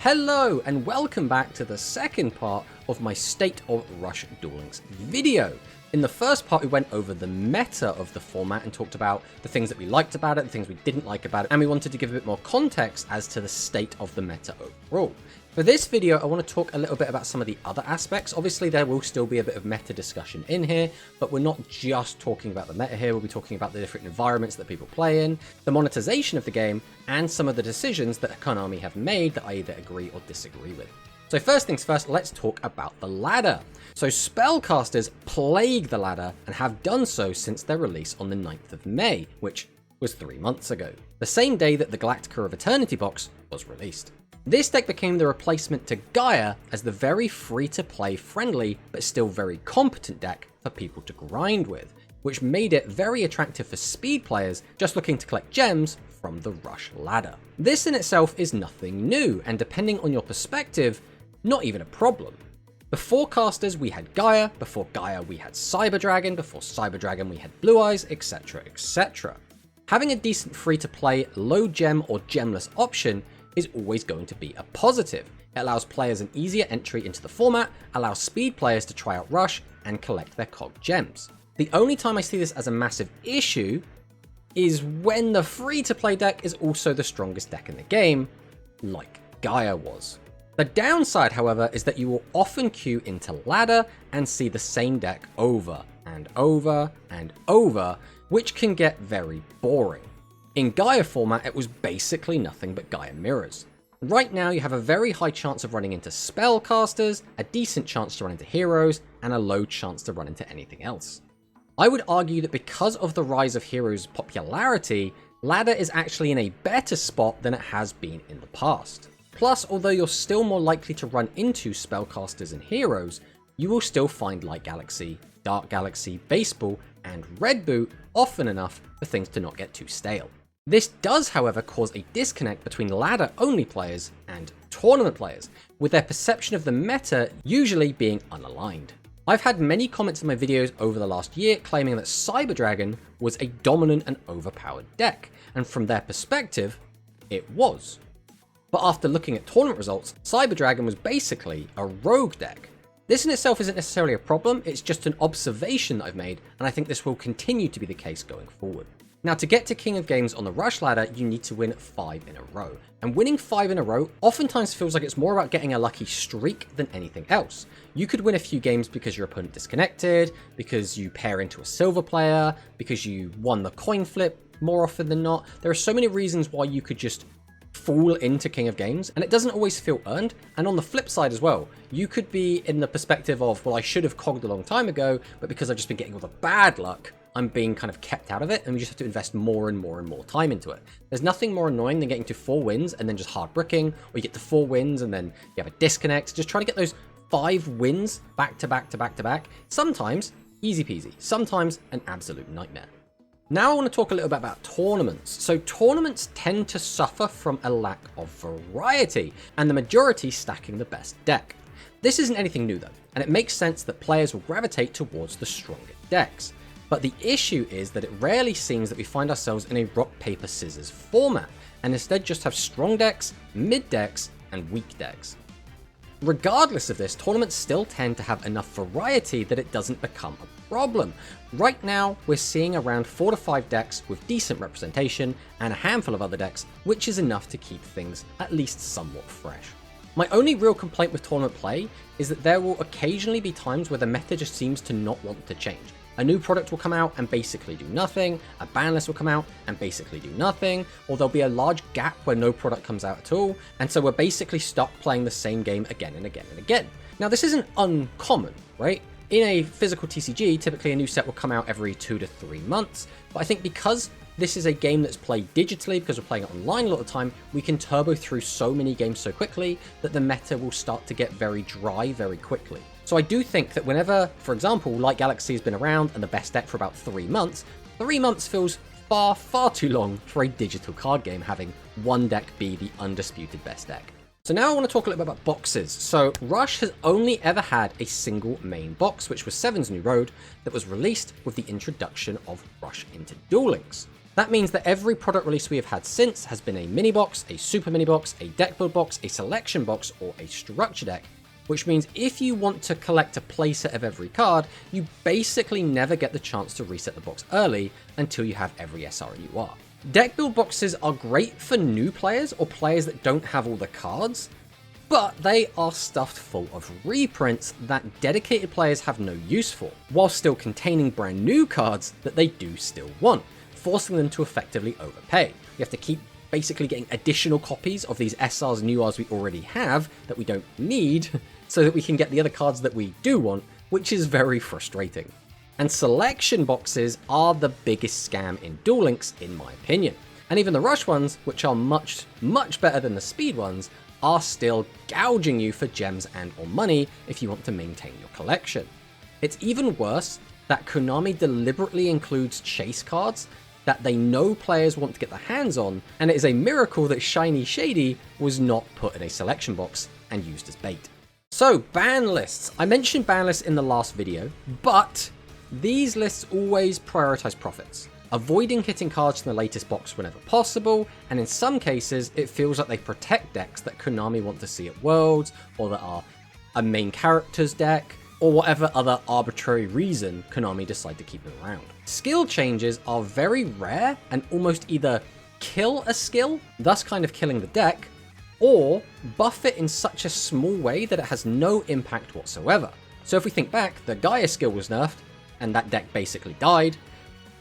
Hello and welcome back to the second part of my State of Rush Duelings video. In the first part we went over the meta of the format and talked about the things that we liked about it, the things we didn't like about it, and we wanted to give a bit more context as to the state of the meta overall. For this video I want to talk a little bit about some of the other aspects. Obviously there will still be a bit of meta discussion in here, but we're not just talking about the meta here, we'll be talking about the different environments that people play in, the monetization of the game, and some of the decisions that Konami have made that I either agree or disagree with. So first things first, let's talk about the ladder. So spellcasters plague the ladder and have done so since their release on the 9th of May, which was 3 months ago, the same day that the Galactica of Eternity box was released. This deck became the replacement to Gaia as the very free-to-play friendly but still very competent deck for people to grind with, which made it very attractive for speed players just looking to collect gems from the Rush ladder. This in itself is nothing new, and depending on your perspective, not even a problem. Before casters we had Gaia, before Gaia we had Cyber Dragon, before Cyber Dragon we had Blue Eyes, etc, etc. Having a decent free-to-play, low gem or gemless option is always going to be a positive. It allows players an easier entry into the format, allows speed players to try out Rush and collect their cog gems. The only time I see this as a massive issue is when the free-to-play deck is also the strongest deck in the game, like Gaia was. The downside, however, is that you will often queue into ladder and see the same deck over and over and over, which can get very boring. In Gaia format, it was basically nothing but Gaia mirrors. Right now, you have a very high chance of running into spellcasters, a decent chance to run into heroes, and a low chance to run into anything else. I would argue that because of the rise of heroes' popularity, ladder is actually in a better spot than it has been in the past. Plus, although you're still more likely to run into spellcasters and heroes, you will still find Light Galaxy, Dark Galaxy, Baseball, and Red Boot often enough for things to not get too stale. This does, however, cause a disconnect between ladder-only players and tournament players, with their perception of the meta usually being unaligned. I've had many comments in my videos over the last year claiming that Cyber Dragon was a dominant and overpowered deck, and from their perspective, it was. But after looking at tournament results, Cyber Dragon was basically a rogue deck. This in itself isn't necessarily a problem, it's just an observation that I've made, and I think this will continue to be the case going forward. Now, to get to King of Games on the Rush ladder, you need to win 5 in a row. And winning 5 in a row oftentimes feels like it's more about getting a lucky streak than anything else. You could win a few games because your opponent disconnected, because you pair into a silver player, because you won the coin flip more often than not. There are so many reasons why you could just fall into King of Games, and it doesn't always feel earned. And on the flip side as well, you could be in the perspective of, well, I should have cogged a long time ago, but because I've just been getting all the bad luck, I'm being kind of kept out of it, and we just have to invest more and more and more time into it. There's nothing more annoying than getting to 4 wins and then just hard bricking, or you get to 4 wins and then you have a disconnect. Just trying to get those 5 wins back to back to back to back. Sometimes easy peasy, sometimes an absolute nightmare. Now I want to talk a little bit about tournaments. So tournaments tend to suffer from a lack of variety, and the majority stacking the best deck. This isn't anything new though, and it makes sense that players will gravitate towards the stronger decks. But the issue is that it rarely seems that we find ourselves in a rock, paper, scissors format, and instead just have strong decks, mid decks, and weak decks. Regardless of this, tournaments still tend to have enough variety that it doesn't become a problem. Right now, we're seeing around 4 to 5 decks with decent representation, and a handful of other decks, which is enough to keep things at least somewhat fresh. My only real complaint with tournament play is that there will occasionally be times where the meta just seems to not want to change. A new product will come out and basically do nothing, a ban list will come out and basically do nothing, or there'll be a large gap where no product comes out at all, and so we're basically stuck playing the same game again and again and again. Now this isn't uncommon, right? In a physical TCG, typically a new set will come out every 2 to 3 months, but I think because this is a game that's played digitally, because we're playing it online a lot of the time, we can turbo through so many games so quickly that the meta will start to get very dry very quickly. So I do think that whenever, for example, Light Galaxy has been around and the best deck for about 3 months, 3 months feels far, far too long for a digital card game having one deck be the undisputed best deck. So now I want to talk a little bit about boxes. So Rush has only ever had a single main box, which was Seven's New Road, that was released with the introduction of Rush into Duel Links. That means that every product release we have had since has been a mini box, a super mini box, a deck build box, a selection box, or a structure deck, which means if you want to collect a playset of every card, you basically never get the chance to reset the box early until you have every SR and UR. Deck build boxes are great for new players or players that don't have all the cards, but they are stuffed full of reprints that dedicated players have no use for, while still containing brand new cards that they do still want, forcing them to effectively overpay. You have to keep basically getting additional copies of these SRs and URs we already have that we don't need, so that we can get the other cards that we do want, which is very frustrating. And selection boxes are the biggest scam in Duel Links, in my opinion. And even the rush ones, which are much better than the speed ones, are still gouging you for gems and or money if you want to maintain your collection. It's even worse that Konami deliberately includes chase cards that they know players want to get their hands on, and it is a miracle that Shiny Shady was not put in a selection box and used as bait. So, ban lists. I mentioned ban lists in the last video, but these lists always prioritize profits, avoiding hitting cards from the latest box whenever possible, and in some cases, it feels like they protect decks that Konami want to see at Worlds, or that are a main character's deck, or whatever other arbitrary reason Konami decide to keep them around. Skill changes are very rare and almost either kill a skill, thus kind of killing the deck, or buff it in such a small way that it has no impact whatsoever. So if we think back, the Gaia skill was nerfed, and that deck basically died,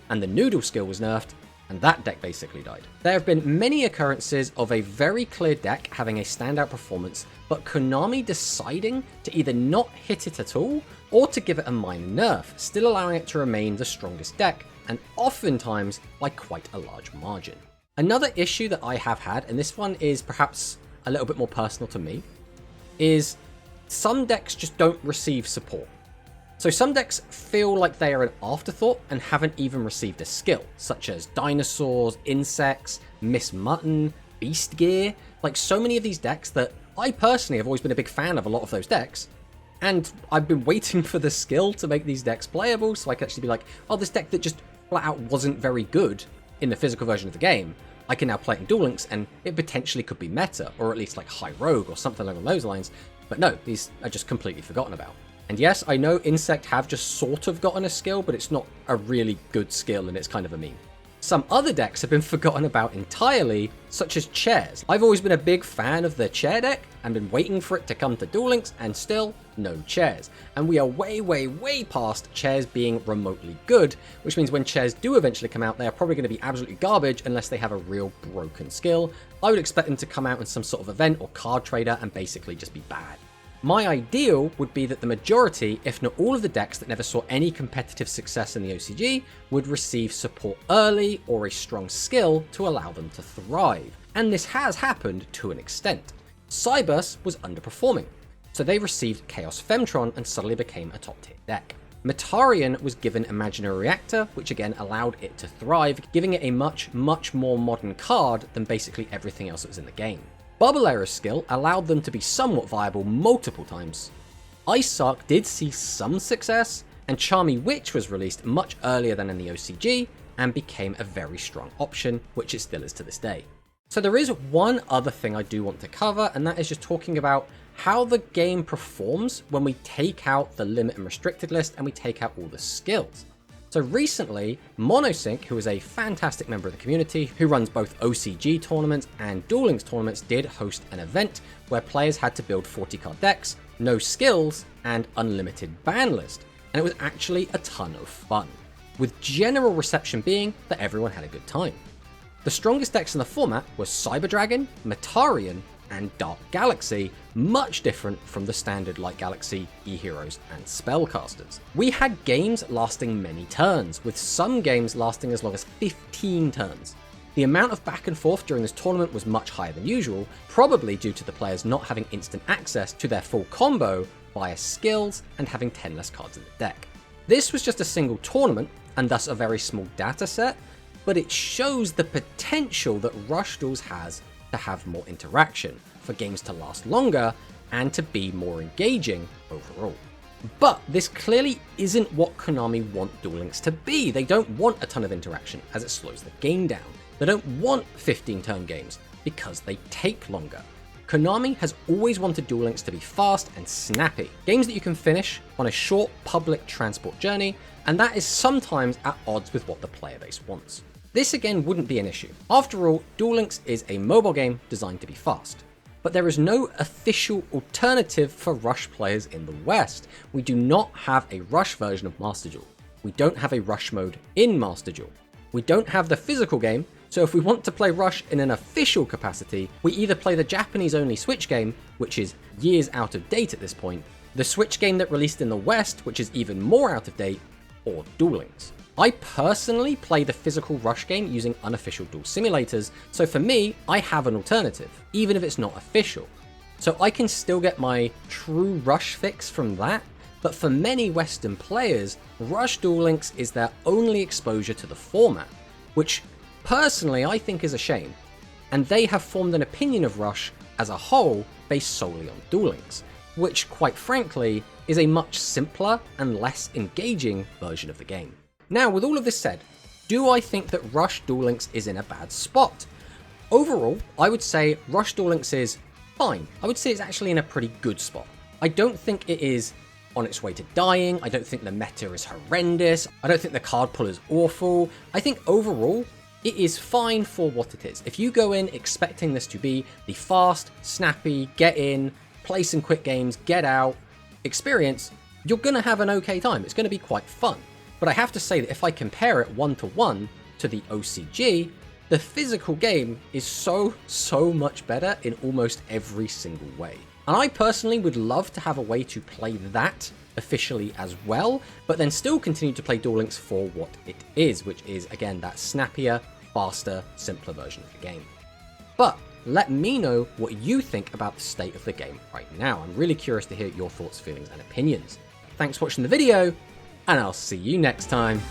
and the Noodle skill was nerfed, and that deck basically died. There have been many occurrences of a very clear deck having a standout performance, but Konami deciding to either not hit it at all, or to give it a minor nerf, still allowing it to remain the strongest deck, and oftentimes by quite a large margin. Another issue that I have had, and this one is perhaps a little bit more personal to me, is some decks just don't receive support. So some decks feel like they are an afterthought and haven't even received a skill, such as Dinosaurs, Insects, Miss Mutton, Beast Gear, like so many of these decks that I personally have always been a big fan of a lot of those decks, and I've been waiting for the skill to make these decks playable so I can actually be like, oh, this deck that just flat out wasn't very good in the physical version of the game, I can now play it in Duel Links and it potentially could be meta, or at least like High Rogue or something along those lines, but no, these are just completely forgotten about. And yes, I know Insect have just sort of gotten a skill, but it's not a really good skill and it's kind of a meme. Some other decks have been forgotten about entirely, such as Chairs. I've always been a big fan of the Chair deck and been waiting for it to come to Duel Links, and still no Chairs. And we are way past Chairs being remotely good, which means when Chairs do eventually come out, they are probably going to be absolutely garbage unless they have a real broken skill. I would expect them to come out in some sort of event or card trader and basically just be bad. My ideal would be that the majority, if not all of the decks that never saw any competitive success in the OCG, would receive support early or a strong skill to allow them to thrive. And this has happened to an extent. Cybers was underperforming, so they received Chaos Femtron and suddenly became a top tier deck. Metarian was given Imaginary Reactor, which again allowed it to thrive, giving it a much more modern card than basically everything else that was in the game. Bubble Era's skill allowed them to be somewhat viable multiple times. Ice Arc did see some success, and Charmy Witch was released much earlier than in the OCG, and became a very strong option, which it still is to this day. So there is one other thing I do want to cover, and that is just talking about how the game performs when we take out the limit and restricted list and we take out all the skills. So recently, Monosync, who is a fantastic member of the community, who runs both OCG tournaments and Duel Links tournaments, did host an event where players had to build 40-card decks, no skills, and unlimited ban list. And it was actually a ton of fun, with general reception being that everyone had a good time. The strongest decks in the format were Cyber Dragon, Metarian, and Dark Galaxy, much different from the standard Light Galaxy, E-Heroes, and Spellcasters. We had games lasting many turns, with some games lasting as long as 15 turns. The amount of back and forth during this tournament was much higher than usual, probably due to the players not having instant access to their full combo via skills and having 10 less cards in the deck. This was just a single tournament, and thus a very small data set, but it shows the potential that Rush Duels has to have more interaction, for games to last longer, and to be more engaging overall. But this clearly isn't what Konami want Duel Links to be. They don't want a ton of interaction as it slows the game down. They don't want 15-turn games because they take longer. Konami has always wanted Duel Links to be fast and snappy. Games that you can finish on a short public transport journey, and that is sometimes at odds with what the player base wants. This again wouldn't be an issue. After all, Duel Links is a mobile game designed to be fast. But there is no official alternative for Rush players in the West. We do not have a Rush version of Master Duel. We don't have a Rush mode in Master Duel. We don't have the physical game, so if we want to play Rush in an official capacity, we either play the Japanese-only Switch game, which is years out of date at this point, the Switch game that released in the West, which is even more out of date, or Duel Links. I personally play the physical Rush game using unofficial duel simulators, so for me, I have an alternative, even if it's not official. So I can still get my true Rush fix from that, but for many Western players, Rush Duel Links is their only exposure to the format, which personally I think is a shame, and they have formed an opinion of Rush as a whole based solely on Duel Links, which quite frankly is a much simpler and less engaging version of the game. Now, with all of this said, do I think that Rush Duel Links is in a bad spot? Overall, I would say Rush Duel Links is fine. I would say it's actually in a pretty good spot. I don't think it is on its way to dying. I don't think the meta is horrendous. I don't think the card pull is awful. I think overall, it is fine for what it is. If you go in expecting this to be the fast, snappy, get in, play some quick games, get out experience, you're going to have an okay time. It's going to be quite fun. But I have to say that if I compare it 1-to-1 to the OCG, the physical game is so much better in almost every single way. And I personally would love to have a way to play that officially as well, but then still continue to play Duel Links for what it is, which is, again, that snappier, faster, simpler version of the game. But let me know what you think about the state of the game right now. I'm really curious to hear your thoughts, feelings, and opinions. Thanks for watching the video, and I'll see you next time.